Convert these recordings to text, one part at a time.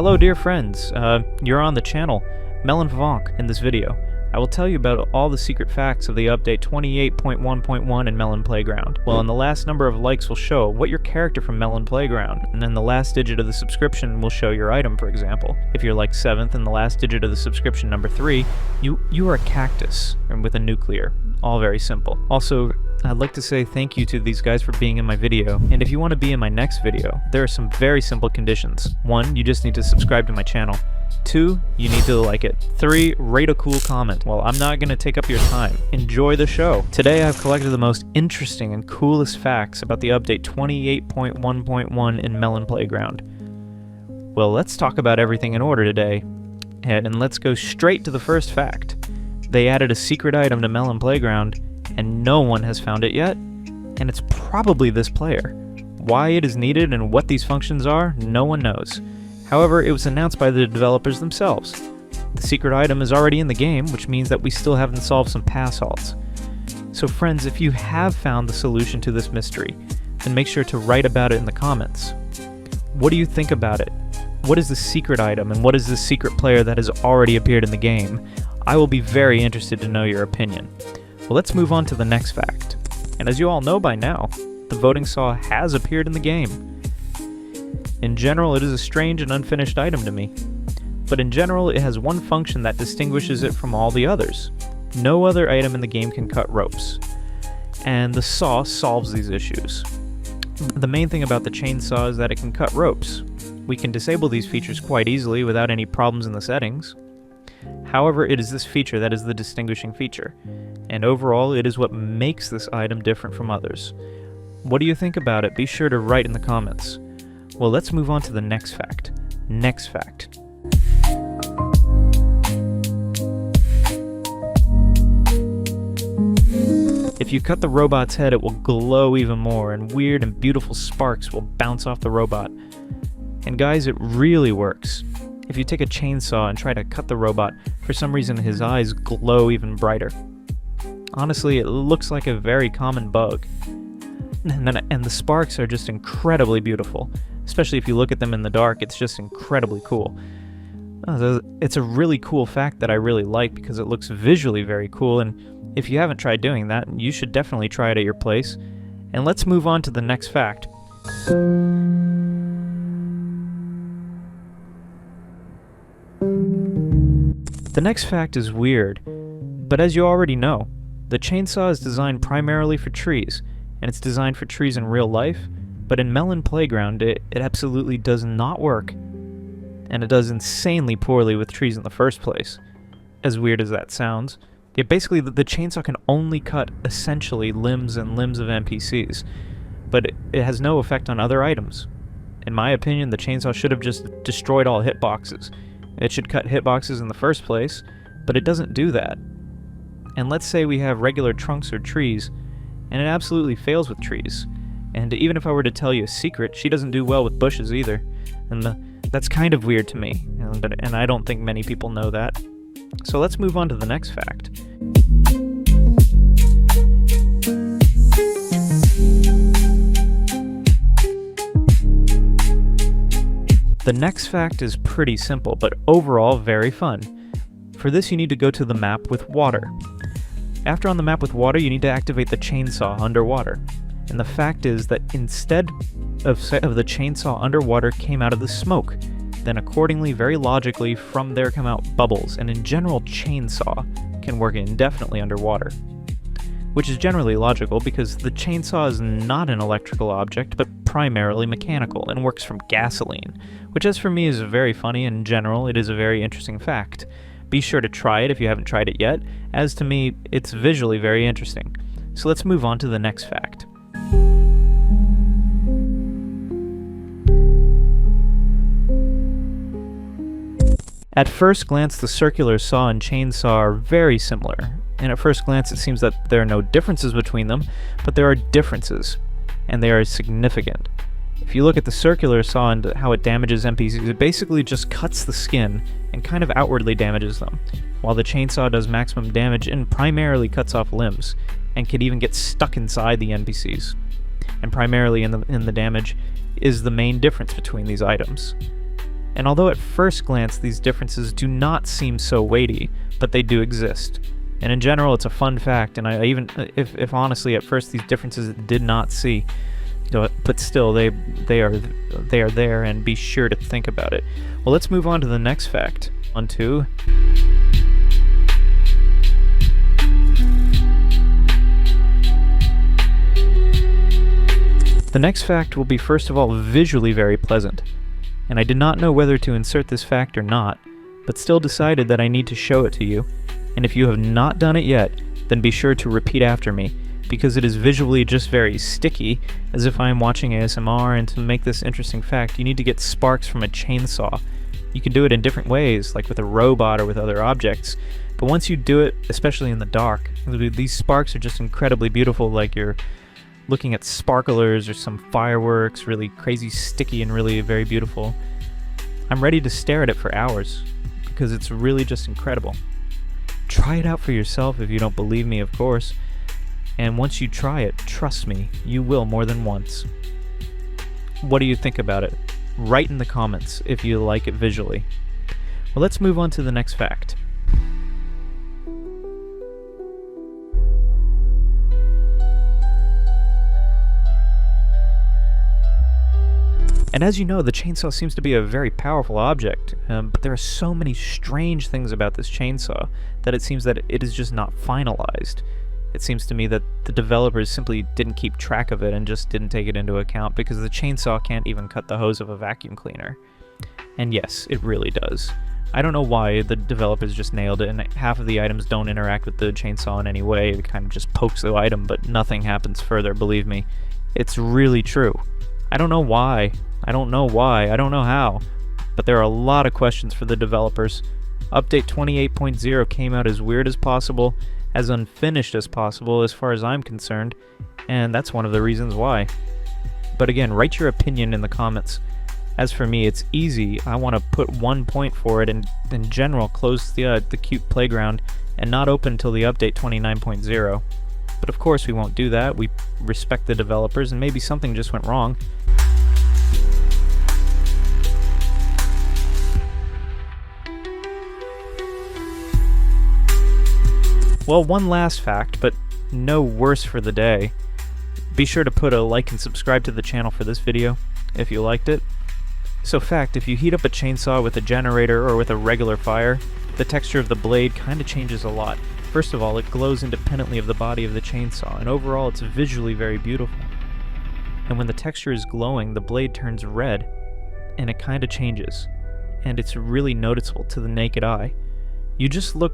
Hello dear friends, you're on the channel Melonfonk. In this video, I will tell you about all the secret facts of the update 28.1.1 in Melon Playground. Well, and the last number of likes will show what your character from Melon Playground, and then the last digit of the subscription will show your item, for example. If you're like 7th and the last digit of the subscription number 3, you are a cactus, and with a nuclear. All very simple. Also, I'd like to say thank you to these guys for being in my video, and if you want to be in my next video, there are some very simple conditions. 1, you just need to subscribe to my channel. 2, you need to like it. 3, rate a cool comment. Well, I'm not going to take up your time. Enjoy the show. Today I've collected the most interesting and coolest facts about the update 28.1.1 in Melon Playground. Well, let's talk about everything in order today, and let's go straight to the first fact. They added a secret item to Melon Playground, and no one has found it yet, and it's probably this player. Why it is needed and what these functions are, no one knows. However, it was announced by the developers themselves. The secret item is already in the game, which means that we still haven't solved some pass halts. So friends, if you have found the solution to this mystery, then make sure to write about it in the comments. What do you think about it? What is the secret item, and what is this secret player that has already appeared in the game? I will be very interested to know your opinion. Well, let's move on to the next fact. And as you all know by now, the voting saw has appeared in the game. In general, it is a strange and unfinished item to me. But in general, it has one function that distinguishes it from all the others. No other item in the game can cut ropes. And the saw solves these issues. The main thing about the chainsaw is that it can cut ropes. We can disable these features quite easily without any problems in the settings. However, it is this feature that is the distinguishing feature, and overall it is what makes this item different from others. What do you think about it? Be sure to write in the comments. Well, let's move on to the next fact. Next fact. If you cut the robot's head, it will glow even more, and weird and beautiful sparks will bounce off the robot. And guys, it really works. If you take a chainsaw and try to cut the robot, for some reason his eyes glow even brighter. Honestly, it looks like a very common bug. And the sparks are just incredibly beautiful. Especially if you look at them in the dark, it's just incredibly cool. It's a really cool fact that I really like because it looks visually very cool, and if you haven't tried doing that, you should definitely try it at your place. And let's move on to the next fact. The next fact is weird, but as you already know, the chainsaw is designed primarily for trees, and it's designed for trees in real life, but in Melon Playground it absolutely does not work, and it does insanely poorly with trees in the first place. As weird as that sounds, basically the chainsaw can only cut essentially limbs and limbs of NPCs, but it has no effect on other items. In my opinion, the chainsaw should have just destroyed all hitboxes. It should cut hitboxes in the first place, but it doesn't do that. And let's say we have regular trunks or trees, and it absolutely fails with trees. And even if I were to tell you a secret, she doesn't do well with bushes either. And that's kind of weird to me, and I don't think many people know that. So let's move on to the next fact. The next fact is pretty simple, but overall very fun. For this you need to go to the map with water. After on the map with water, you need to activate the chainsaw underwater. And the fact is that instead of the chainsaw underwater came out of the smoke, then accordingly, very logically, from there come out bubbles, and in general, chainsaw can work indefinitely underwater. Which is generally logical because the chainsaw is not an electrical object, but primarily mechanical, and works from gasoline, which as for me is very funny, and in general, it is a very interesting fact. Be sure to try it if you haven't tried it yet, as to me, it's visually very interesting. So let's move on to the next fact. At first glance, the circular saw and chainsaw are very similar, and at first glance it seems that there are no differences between them, but there are differences, and they are significant. If you look at the circular saw and how it damages NPCs, it basically just cuts the skin and kind of outwardly damages them, while the chainsaw does maximum damage and primarily cuts off limbs, and can even get stuck inside the NPCs. And primarily in the damage is the main difference between these items. And although at first glance these differences do not seem so weighty, but they do exist. And in general, it's a fun fact, and I even, if honestly at first these differences did not see, but still they are there, and be sure to think about it. Well, let's move on to the next fact. On to the next fact will be, first of all, visually very pleasant. And I did not know whether to insert this fact or not, but still decided that I need to show it to you. And if you have not done it yet, then be sure to repeat after me, because it is visually just very sticky, as if I am watching ASMR, and to make this interesting fact, you need to get sparks from a chainsaw. You can do it in different ways, like with a robot or with other objects, but once you do it, especially in the dark, these sparks are just incredibly beautiful, like you're looking at sparklers or some fireworks, really crazy sticky and really very beautiful. I'm ready to stare at it for hours, because it's really just incredible. Try it out for yourself if you don't believe me, of course. And once you try it, trust me, you will more than once. What do you think about it? Write in the comments if you like it visually. Well, let's move on to the next fact. And as you know, the chainsaw seems to be a very powerful object, but there are so many strange things about this chainsaw that it seems that it is just not finalized. It seems to me that the developers simply didn't keep track of it and just didn't take it into account, because the chainsaw can't even cut the hose of a vacuum cleaner. And yes, it really does. I don't know why the developers just nailed it, and half of the items don't interact with the chainsaw in any way. It kind of just pokes the item, but nothing happens further, believe me. It's really true. I don't know why. I don't know how, but there are a lot of questions for the developers. Update 28.0 came out as weird as possible, as unfinished as possible as far as I'm concerned, and that's one of the reasons why. But again, write your opinion in the comments. As for me, it's easy. I want to put 1 point for it, and in general close the cute playground and not open until the update 29.0. But of course we won't do that. We respect the developers, and maybe something just went wrong. Well, one last fact, but no worse for the day. Be sure to put a like and subscribe to the channel for this video, if you liked it. So fact, if you heat up a chainsaw with a generator or with a regular fire, the texture of the blade kinda changes a lot. First of all, it glows independently of the body of the chainsaw, and overall it's visually very beautiful. And when the texture is glowing, the blade turns red, and it kinda changes. And it's really noticeable to the naked eye. You just look,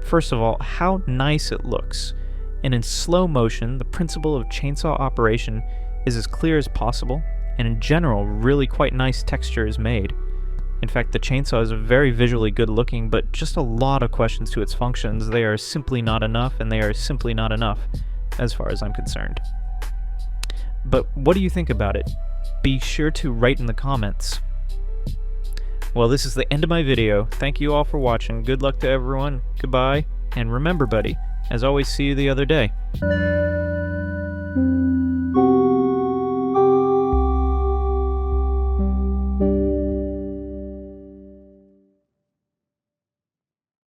first of all, how nice it looks. And in slow motion, the principle of chainsaw operation is as clear as possible, and in general, really quite nice texture is made. In fact, the chainsaw is very visually good looking, but just a lot of questions to its functions. They are simply not enough, and they are simply not enough, as far as I'm concerned. But what do you think about it? Be sure to write in the comments. Well, this is the end of my video. Thank you all for watching. Good luck to everyone. Goodbye. And remember, buddy, as always, see you the other day.